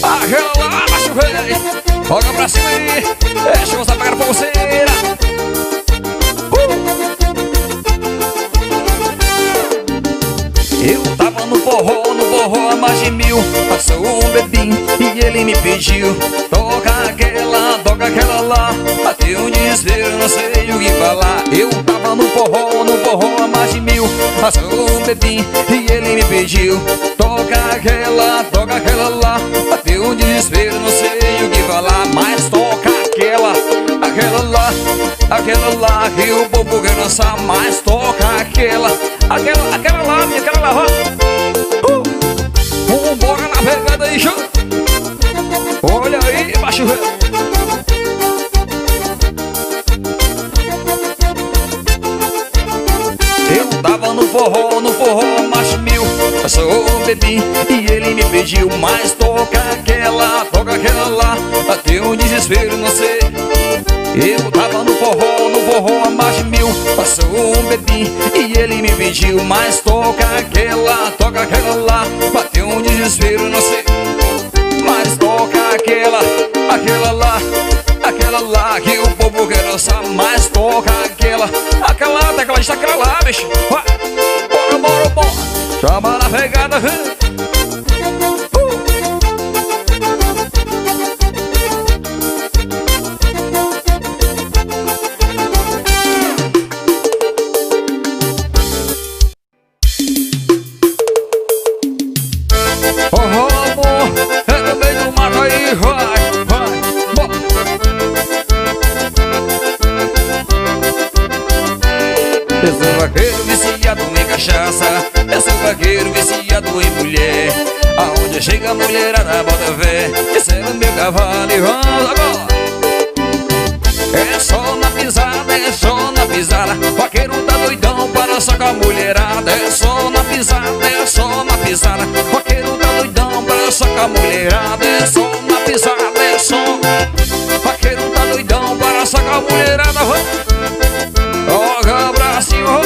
Aquela lá, macho velho. Joga pra cima aí. Deixa eu pegar a pulseira. Eu tava no forró há mais de 1000. Passou um bebinho e ele me pediu: toca aquela lá. Até um desespero, não sei o que falar. Eu tava no forró há mais de 1000. Passou um bebinho e ele me pediu: toca aquela lá. Até um desespero, não sei o que falar. Mas toca aquela lá que o povo quer dançar. Mas toca aquela lá, ó. Vambora na pegada aí, show. Olha aí, baixo velho. Eu tava no forró macho 1000. Passou um bebê e ele me pediu: mas toca aquela lá. Até um desespero, não sei. Eu tava no forró há mais de 1000. Passou um bebê e ele me pediu: mas toca aquela lá. Bateu um desespero, não sei. Mas toca aquela lá que o povo quer dançar. Mas toca aquela lá, bicho. Vai, bora. Chama na pegada, eu sou vaqueiro viciado em cachaça, eu sou vaqueiro viciado em mulher. Aonde chega a mulherada bota fé, esse é o meu cavalo e vamos agora. É só na pisada, vaqueiro tá doidão para sacar a mulherada. É só na pisada, vaqueiro tá doidão para sacar a mulherada. É só na pisada, vaqueiro tá doidão para sacar a mulherada. Joga pra cima.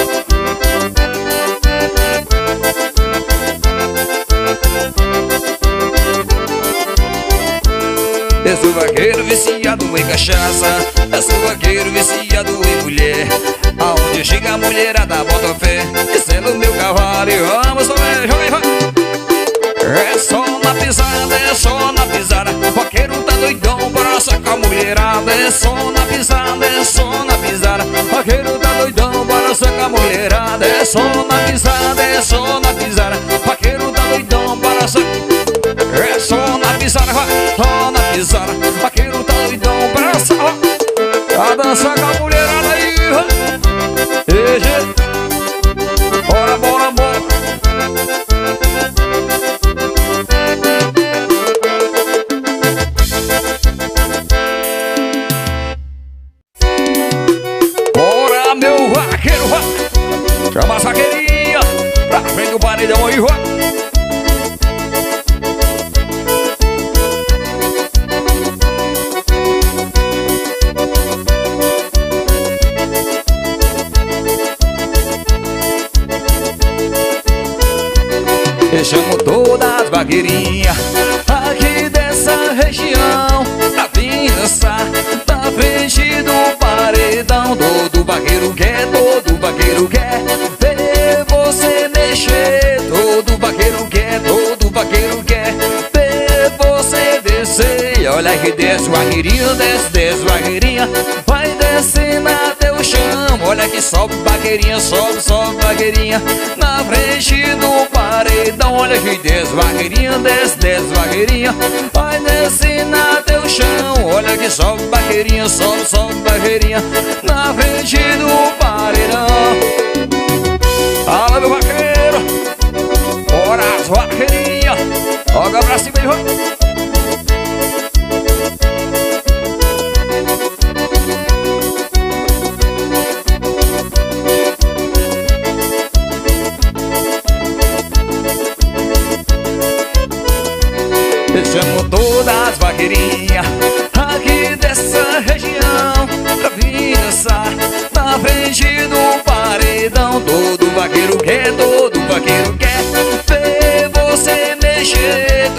Eu sou vaqueiro viciado em cachaça, eu sou vaqueiro viciado em mulher. Aonde chega a mulherada bota fé, esse é o meu cavalo e vamos ver, vai. É só na pisada, vaqueiro tá doidão para sacar a mulherada. É só na pisada, vaqueiro tá doidão para sacar a mulherada. É só na pisada, vaqueiro tá doidão para sacar. É só na pisada, vai, só na pisada, vaqueiro tá doidão para sacar. Pra dançar com a mulherada aí, bora. Bora, meu vaqueiro, vai. Chama a vaqueirinha pra frente do paredão aí, vai. Eu chamo todas as vaqueirinhas aqui dessa região pra vir dançar na frente do paredão. Todo vaqueiro quer ver você mexer. Todo vaqueiro quer ver você descer. Olha que desce vaqueirinha, desce vaqueirinha, vai descendo até o chão. Olha que sobe vaqueirinha, sobe vaqueirinha na frente do paredão. Olha que desce vaqueirinha, desce vaqueirinha, vai descendo até o chão. Olha que sobe vaqueirinha, sobe vaqueirinha na frente do paredão. Fala, meu vaqueiro, bora as vaqueirinhas, joga pra cima e vai. Eu chamo todas as vaqueirinhas aqui dessa região pra vir dançar na frente do paredão. Todo vaqueiro quer ver você mexer.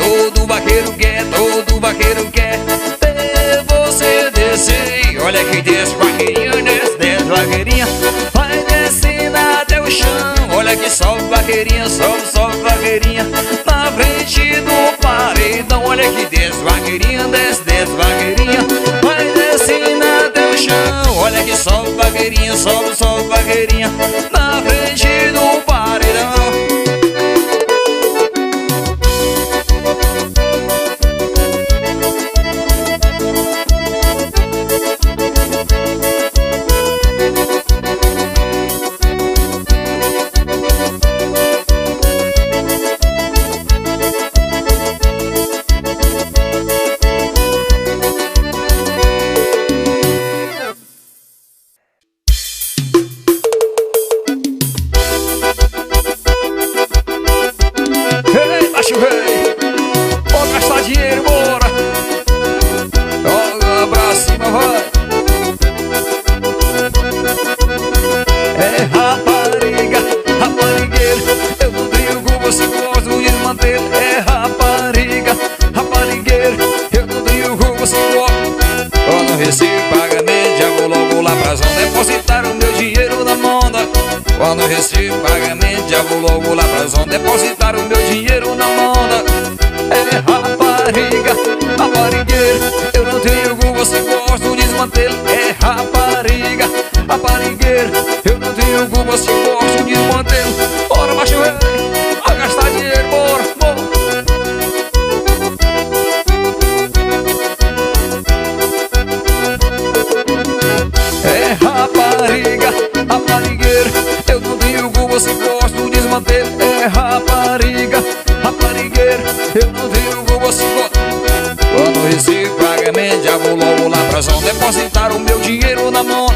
vaqueiro quer ver você descer. Olha que desce vaqueirinha, desce, desce vaqueirinha, vai descendo até o chão. Olha que sobe vaqueirinha, sobe, sobe vaqueirinha, na frente do paredão. Olha que desce vaqueirinha, desce, desce vaqueirinha, vai descendo até o chão. Olha que sobe vaqueirinha, sobe, sobe vaqueirinha, na frente do paredão. Quando recebi pagamento já vou logo lá pra zona depositar o meu dinheiro na moda. É rapariga, raparigueiro, eu não tenho como você gosta do desmantelo. É rapariga, raparigueiro, eu não tenho como você gosta do desmantelo. Bora macho rei, a gastar dinheiro, bora, bora. É rapariga, raparigueiro, eu não tenho como você gosta do desmantelo. É rapariga, raparigueiro, eu não tenho como você gosta. Quando recebo pagamento já vou logo lá pra zona depositar o meu dinheiro na mão.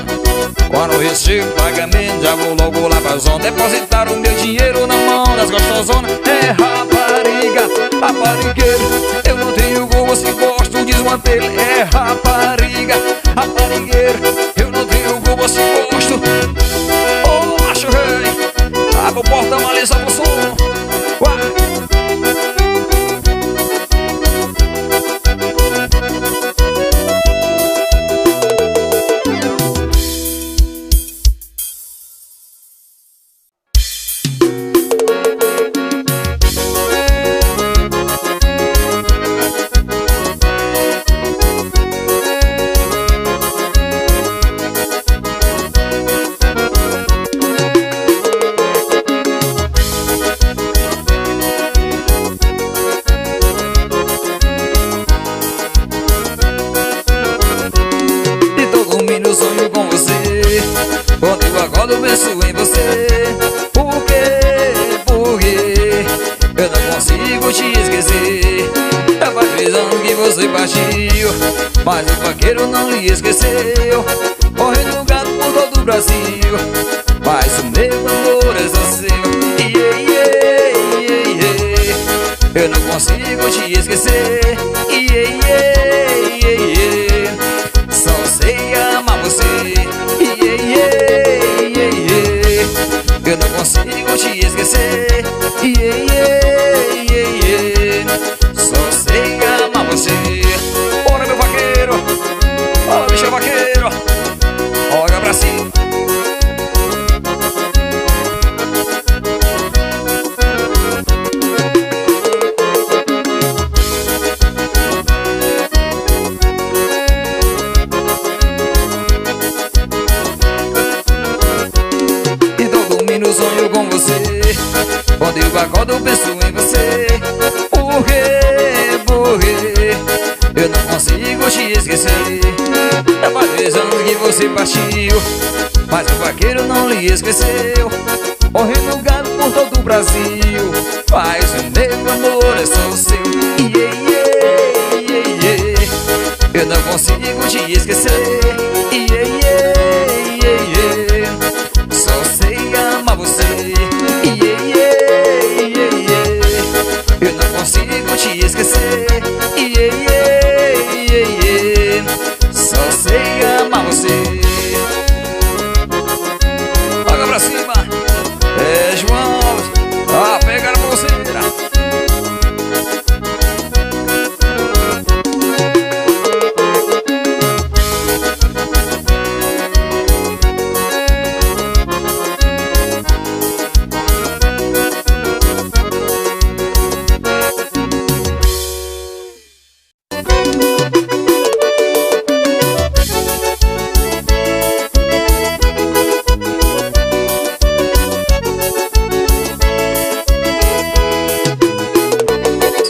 Quando recebo pagamento já vou logo lá pra zona depositar o meu dinheiro na mão das gostosonas. É rapariga, raparigueiro, eu não tenho como você gosta do desmantelo. É rapariga, raparigueiro, eu não tenho como você gosta. Ô macho rei, abre o portão ali só pro som. Eu penso em você. Por quê? Por quê? Eu não consigo te esquecer. Já faz 3 anos que você partiu, mas o vaqueiro não lhe esqueceu. Correndo gado por todo o Brasil, mas o meu amor é só seu. Yeah, yeah, yeah, yeah. Eu não consigo te esquecer. Yeah, yeah, yeah, yeah. Só sei amar você. Yeah, yeah, yeah, yeah. Eu não consigo te esquecer. Yeah, yeah, yeah, yeah. Só sei amar você. Bora meu vaqueiro, bora bicho vaqueiro, olha pra cima. Sonho com você, quando eu acordo eu penso em você. Por quê? Por quê? Eu não consigo te esquecer. Já faz 3 anos que você partiu, mas o vaqueiro não lhe esqueceu. Correndo gado por todo o Brasil, mas o meu amor é só o seu. Yeah, yeah, yeah, yeah. Eu não consigo te esquecer. Yeah, yeah, yeah, yeah. Só sei amar você. Yeah, yeah, yeah, yeah. Eu não consigo te esquecer. Yeah, yeah, yeah, yeah. Só sei amar você. Olha pra cima. É João, pega a pulseira.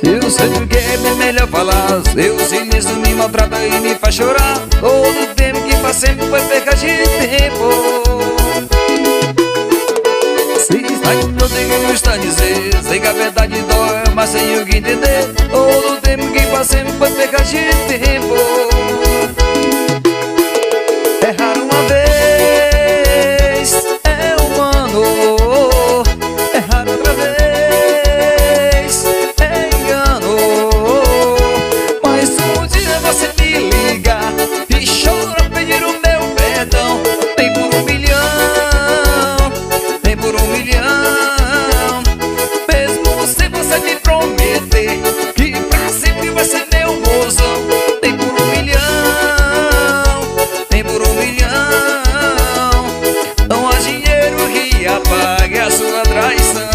Eu sei o que é bem melhor falar. Seu silêncio me maltrata e me faz chorar. Todo o tempo que passei foi perca de tempo. Se está em não tem que está a dizer. Sei que a verdade dói, mas sem o que entender. Todo o tempo que passei foi perca de tempo. Errar uma vez é humano. Errar outra vez é engano. Mas um dia você me liga e chora pedir o meu perdão. Nem por 1 milhão, nem por 1 milhão. Mesmo se você me prometer que pra sempre vai ser meu mozão. Nem por 1 milhão, nem por 1 milhão. Não há dinheiro que apague a sua traição.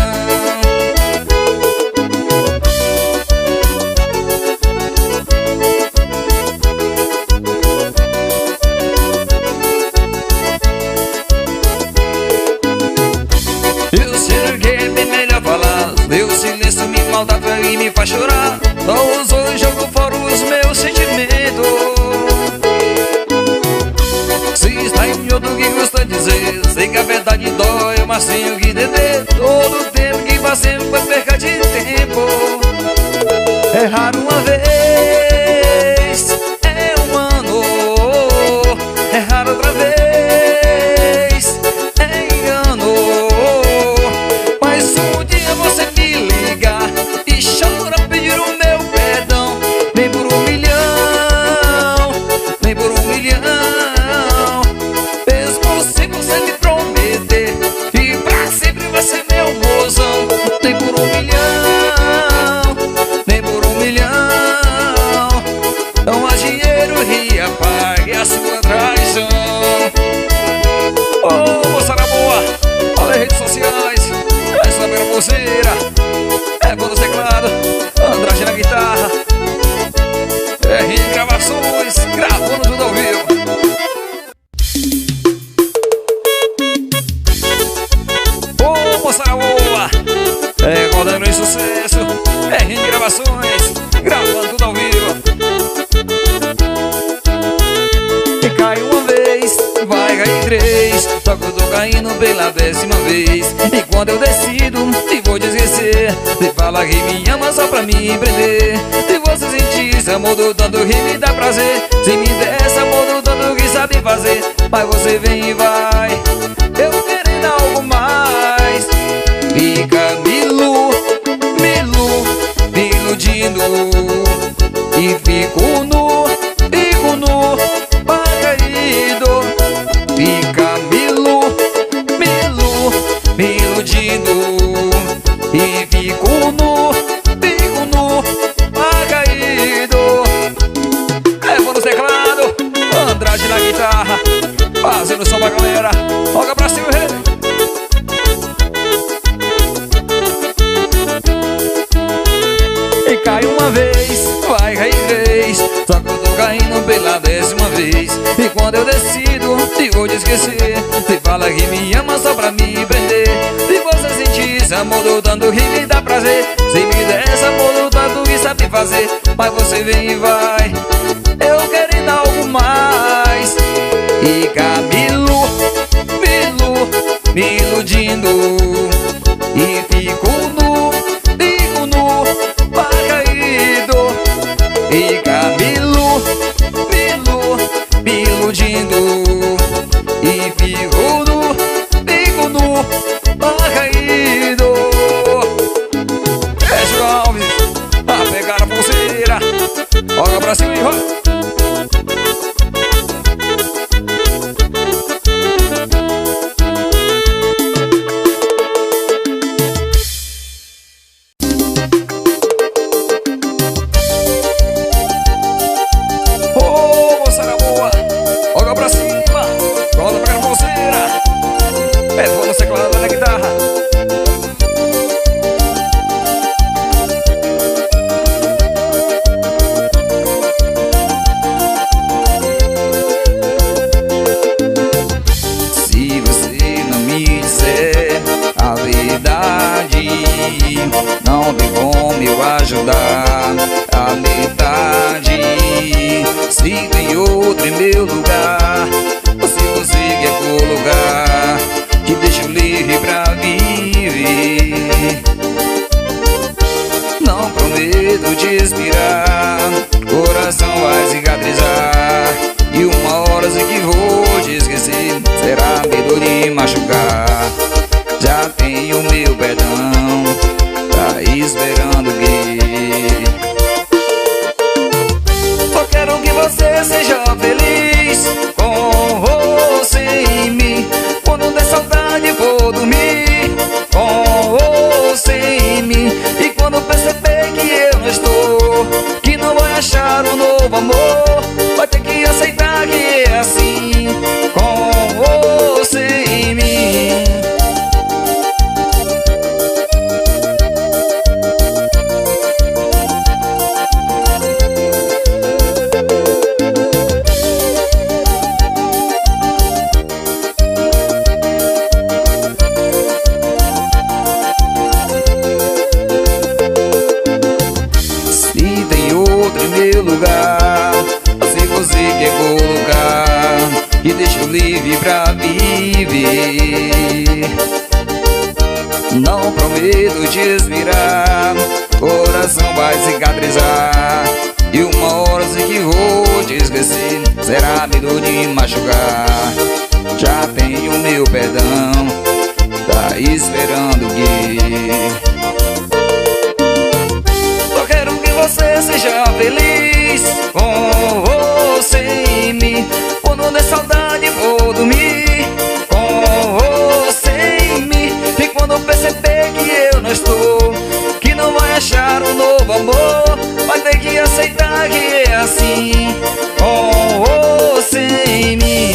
Eu sei o que é bem melhor falar. Meu silêncio me maltrata e me faz chorar. Não uso, jogo fora os meus sentimentos. Se está em outro que gosta de dizer. Sei que a verdade dói, mas tenho que entender. Todo o tempo que passei foi perca de tempo. Errar uma vez é humano. Errar outra vez é engano. Mas um dia você me liga e chora pedir o meu perdão. Nem por 1 milhão, nem por 1 milhão. Mesmo se você me prometer que pra sempre vai ser meu mozão. Nem por 1 milhão, nem por 1 milhão. Não há dinheiro que apague a sua traição. Ô, moçada boa, olha as redes sociais. Essa é a minha pulseira. É bom do teclado, Andrade na guitarra, RN Gravações, gravando tudo ao vivo. Ô, moçada boa, rodando em sucesso, RN Gravações, gravando tudo ao vivo. E cai uma vez, vai cair 3. Só que eu tô caindo pela 10ª vez. E quando eu decido, te vou te esquecer. Você fala que me ama só pra me prender. Se você sentir esse amor do tanto que me dá prazer. Se me der esse amor do tanto que sabe fazer. Mas você vem e vai, eu querendo algo mais. Fica me iludindo. E fico nu, caído. Fica me iludindo. E fico nu, caído. É bom no teclado, Andrade na guitarra, fazendo som pra galera. Joga pra cima, rei. E cai uma vez, vai cair 3. Só que eu tô caindo pela 10ª vez. E quando eu decido, te vou te esquecer. Você fala que me ama só pra me prender. Se você sentir esse amor do tanto que me dá prazer. Se me der esse amor do tanto que sabe fazer. Mas você vem e vai, eu querendo algo mais. Fica me iludindo. E fico nu, caído. Fica me iludindo. E fico nu, caído. É João Alves, a pegar a pulseira. Joga pra cima e roda. machucar a metade. Se tem outro em meu lugar, se você quer colocar, te deixo livre pra viver. Não prometo te inspirar, coração vai cicatrizar, e uma hora sei que vou te esquecer. Será medo de machucar? Já tenho meu perdão, tá esperando o quê? Só quero que você seja feliz com você em mim. Quando der saudade vou dormir com você em mim. E quando perceber que eu não estou, que não vai achar um novo amor, vai ter que aceitar que é assim com você em mim. Se você quer colocar, e deixo livre pra viver. Não prometo te inspirar, coração vai cicatrizar, e uma hora sei que vou te esquecer. Será medo de machucar? Já tenho meu perdão, tá esperando o quê? Só quero que você seja feliz com você em mim. Quando der saudade vou dormir com você em mim. E quando perceber que eu não estou, que não vai achar um novo amor, vai ter que aceitar que é assim com você em mim.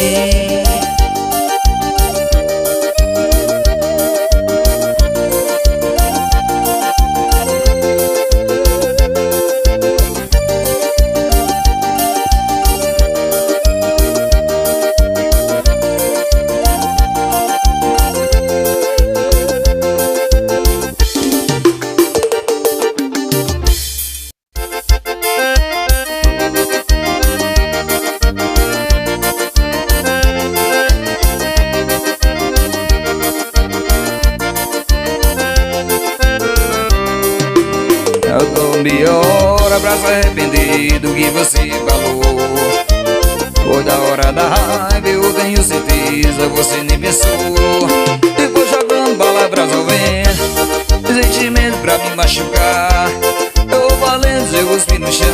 Eu tô melhor, abraço arrependido que você falou. Foi da hora da raiva, eu tenho certeza, você nem pensou. Depois jogando palavras ao vento, sentimento pra me machucar. Eu valendo, eu cuspi no chão,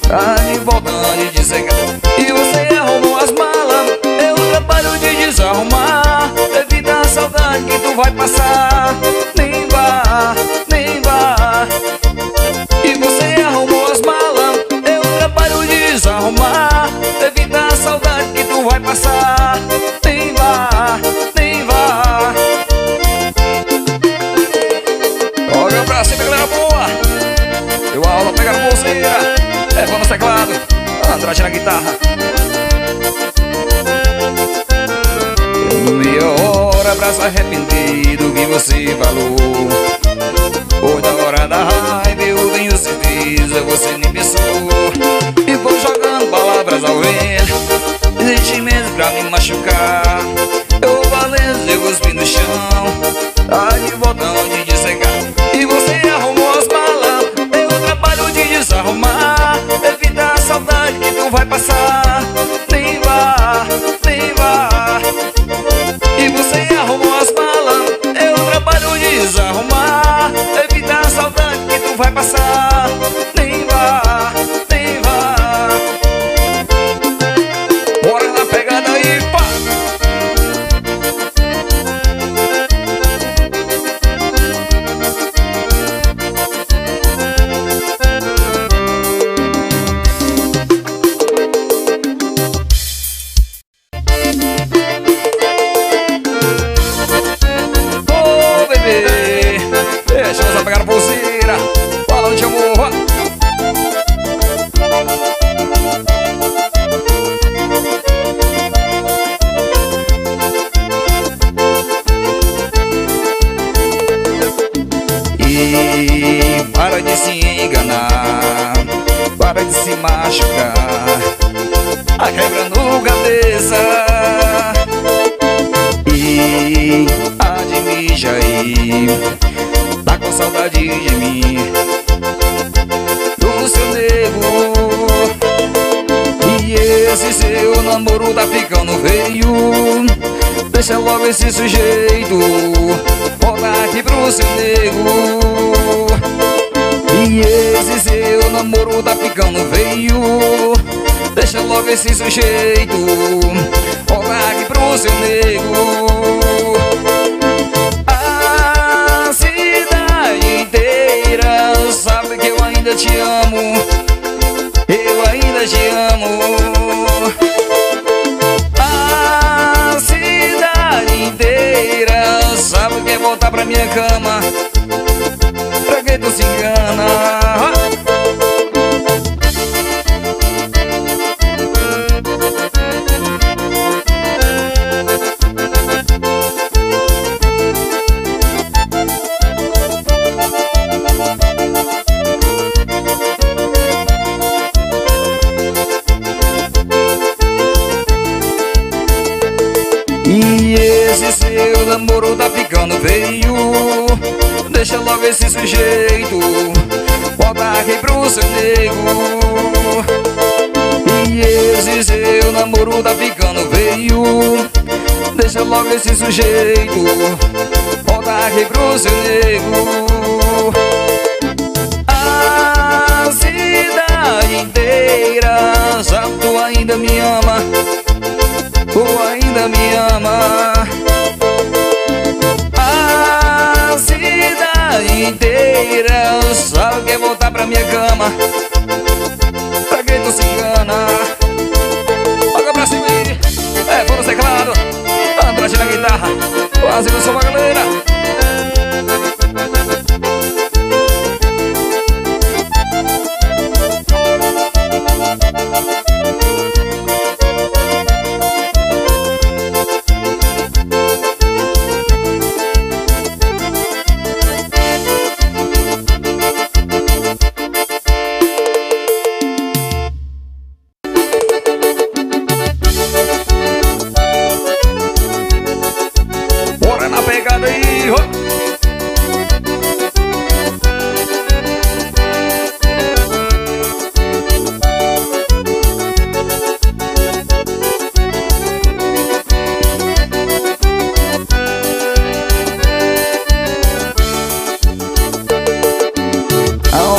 tá me voltando de secar. E você arrumou as malas, eu trabalho de desarrumar. Evita a saudade que tu vai passar. Nem vá, nem vá. E você arrumou as malas, eu trabalho de desarrumar. Evita a saudade que tu vai passar. Nem vá, nem vá. Olha pra cima, galera boa. Deu aula, pega a pulseira, Eva no teclado, Andrade na guitarra. Eu no meia hora, abraço arrependido que você falou. Foi da hora da raiva, eu tenho certeza, você nem pensou. E foi jogando palavras ao vento, sentimentos pra me machucar. Eu valendo, eu cuspi no chão, tá de botão de dessecar. E você arrumou as malas, eu trabalho de desarrumar. Evita a saudade que tu vai passar. Nem vá, nem vá. E você arrumou as malas, eu trabalho de desarrumar. Evita a saudade que tu vai para de se machucar, a quebrando cabeça. E admite aí, tá com saudade de mim, do seu nego. E esse seu namoro tá ficando feio, deixa logo esse sujeito, volta aqui pro seu nego. E esse seu namoro tá ficando feio, deixa logo esse sujeito, volta aqui pro seu nego. A cidade inteira sabe que eu ainda te amo, eu ainda te amo. A cidade inteira sabe que é voltar pra minha cama, pra que tu se engana? E esse seu namoro tá ficando feio, deixa logo esse sujeito, volta aqui pro seu nego. E esse seu namoro tá ficando feio, deixa logo esse sujeito, volta aqui pro seu nego. A cidade inteira sabe tu ainda me ama, tu ainda me ama. A cidade inteira sabe que é voltar pra minha cama, pra quem tu se engana? Toca pra cima aí, fora o teclado, Andrade na guitarra, fazendo o som pra galera.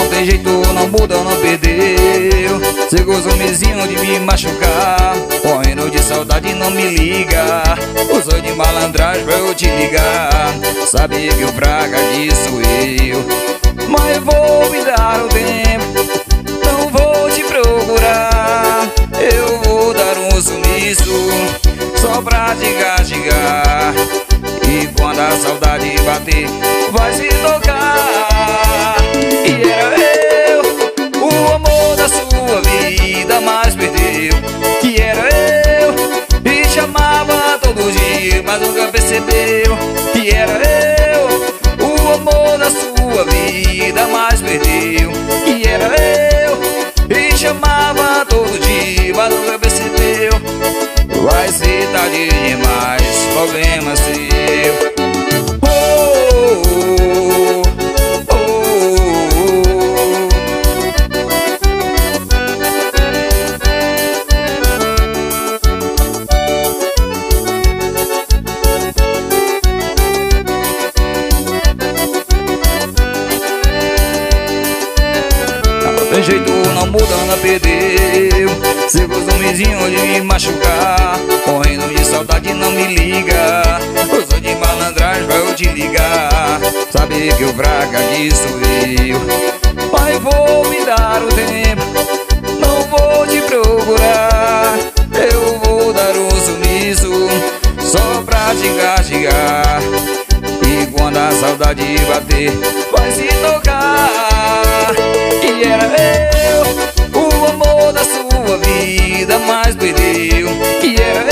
Tem jeito, não muda, não perdeu. Cê gozou mesinho de me machucar, morrendo de saudade, não me liga. Usou de malandragem pra eu te ligar, sabia que o fraca disso eu. Mas vou me dar o tempo, não vou te procurar. Eu vou dar um sumiço, só pra te castigar. E quando a saudade bater, vai se tocar. E era eu, o amor da sua vida, mas perdeu. Que era eu, e chamava todo dia, mas nunca percebeu. Que era eu, o amor da sua vida, mas perdeu. Que era eu, e chamava todo dia, mas nunca percebeu. Vai ser tarde demais, problema seu. Tem jeito, não muda, não perdeu. Cê gostou mesinho de me machucar, morrendo de saudade, não me liga. Gostou de malandragem pra eu te ligar, sabe que o fraca disso eu. Mas vou me dar o tempo, não vou te procurar. Eu vou dar um sumiço, só pra te castigar. E quando a saudade bater, vai se tocar. E era eu, o amor da sua vida, mas perdeu. E era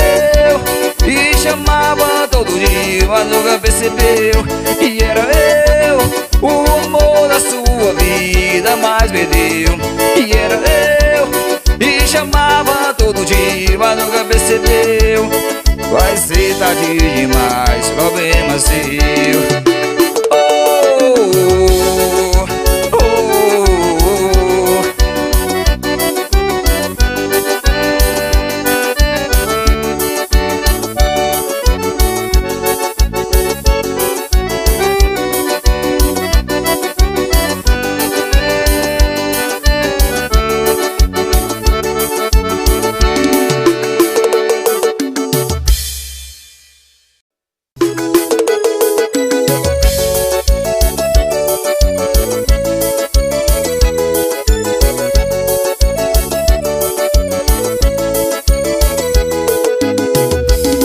eu, e chamava todo dia, mas nunca percebeu. E era eu, o amor da sua vida, mas perdeu. esqueceu. E era eu, e chamava todo dia, mas nunca percebeu. Vai ser tarde demais, problema seu.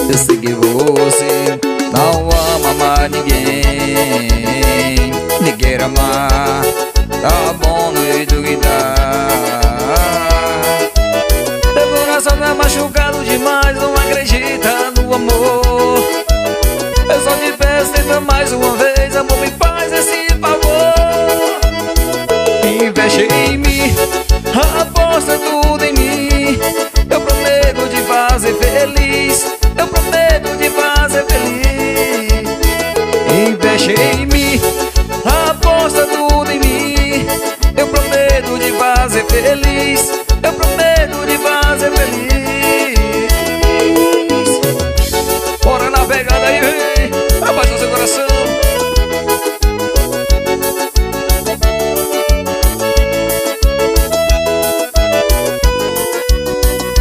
Eu sei que você não ama mais ninguém. Nem quer amar, tá bom no jeito que dá. Meu coração tá machucado demais, não acredita no amor. Eu só te peço, tenta mais uma vez, amor, me faz esse favor. Investe em mim, aposta tudo em mim. Eu prometo te fazer feliz. Eu prometo te fazer feliz. Investe em mim, aposta tudo em mim. Eu prometo te fazer feliz. Eu prometo te fazer feliz. Bora na pegada aí, vem, abaixa seu coração.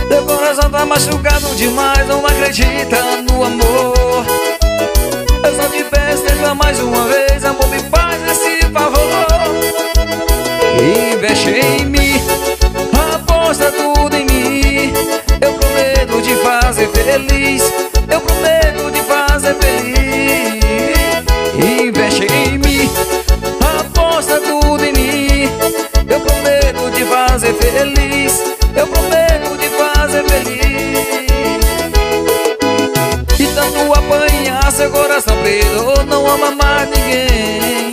Teu coração tá machucado demais, não acredita no amor. Eu só te peço, tenta mais uma vez, amor, me faz esse favor. Investe em mim, aposta tudo em mim. Eu prometo te fazer feliz. Eu prometo te fazer feliz. Investe em mim, aposta tudo em mim. Eu prometo te fazer feliz. Eu prometo te fazer feliz. E tanto apanhar, seu coração preto não ama mais ninguém.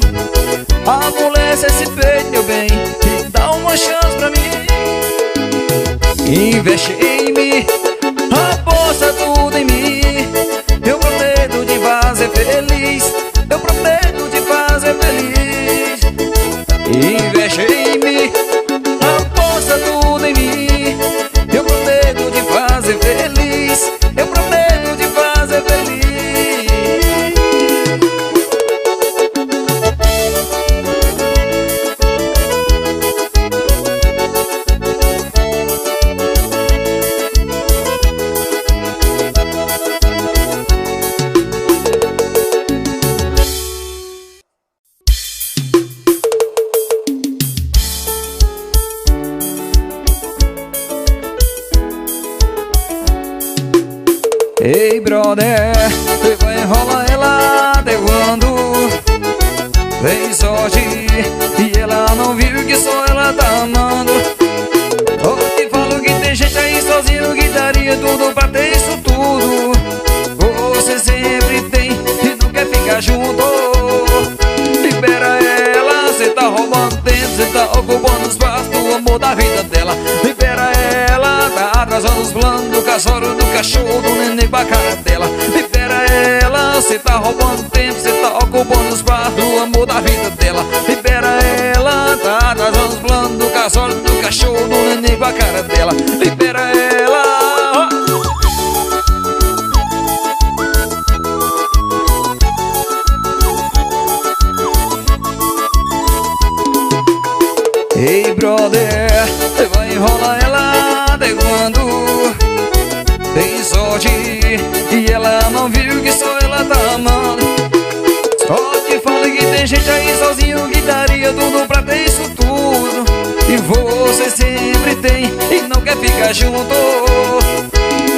Amolece esse peito, meu bem, e dá uma chance pra mim. Investe em mim, aposta tudo em mim. Eu prometo te fazer feliz. Eu prometo te fazer feliz. Investe em mim, aposta tudo em mim. Eu prometo te fazer feliz. Eu prometo te fazer feliz. Ei, brother, você vai enrolar ela até quando? Vem sorte e ela não viu que só ela tá amando. Eu te falo que tem gente aí sozinho que daria tudo pra ter isso tudo. Você sempre tem e não quer ficar junto. Libera ela, cê tá roubando tempo, cê tá ocupando espaço do amor da vida dela. Libera ela, tá atrasando os planos do casório, do cachorro, do neném pra cara dela. Libera ela, cê tá roubando tempo, cê tá ocupando espaço do amor da vida dela. Libera ela, tá atrasando os planos do casório, do cachorro, do neném pra cara dela. Libera ela. Ei, brother, você vai enrolar ela até quando? Tem sorte e ela não viu que só ela tá amando. Só te falo que tem gente aí sozinho que daria tudo pra ter isso tudo. E você sempre tem e não quer ficar junto.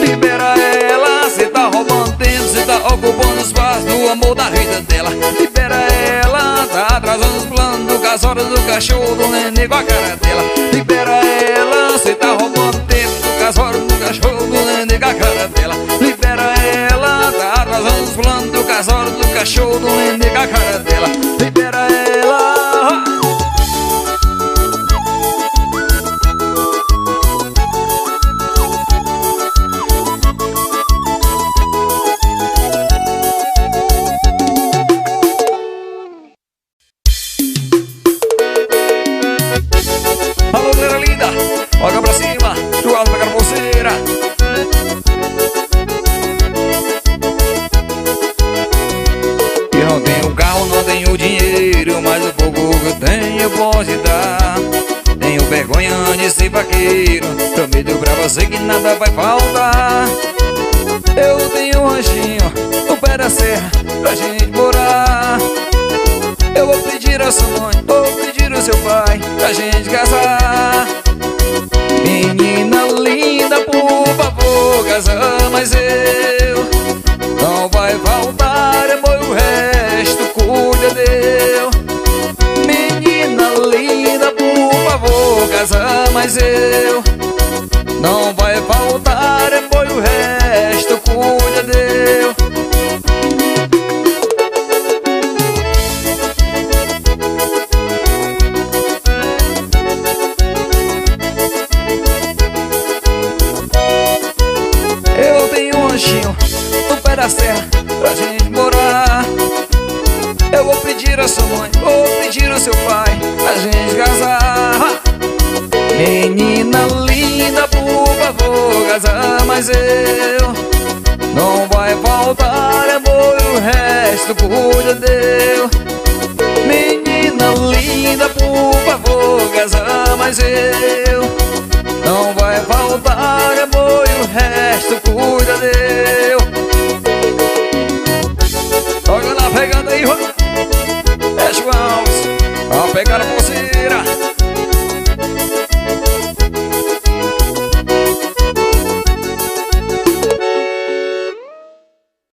Libera ela, cê tá roubando tempo, cê tá ocupando espaço do amor da vida dela. Libera ela, tá atrasando os planos do casório, do cachorro, do neném com a cara dela. Libera ela, cê tá roubando tempo do casório, do cachorro, do neném com a cara dela. Libera ela, tá atrasando os planos do casório, do cachorro, do neném com a cara dela. Libera ela. mande esse vaqueiro. Prometo pra você que nada vai faltar. Eu tenho um ranchinho no pé da serra pra gente morar. Eu vou pedir a sua mãe, vou pedir ao seu pai pra gente casar. Menina linda, por favor, casa, mas eu não vai faltar amor, o resto cuida Deus. Menina linda, por favor, casa, mas eu não vai faltar amor, o resto cuida Deus. Eu tenho um ranchinho no pé da serra pra gente morar. Eu vou pedir a sua mãe, vou pedir ao seu pai pra gente casar. Menina linda, por favor, casa, mas eu não vai faltar amor, o resto cuida Deus. Menina linda, por favor, casa, mas eu não vai faltar amor, o resto cuida Deus. Joga na pegada aí, João Alves, a pegada pulseira.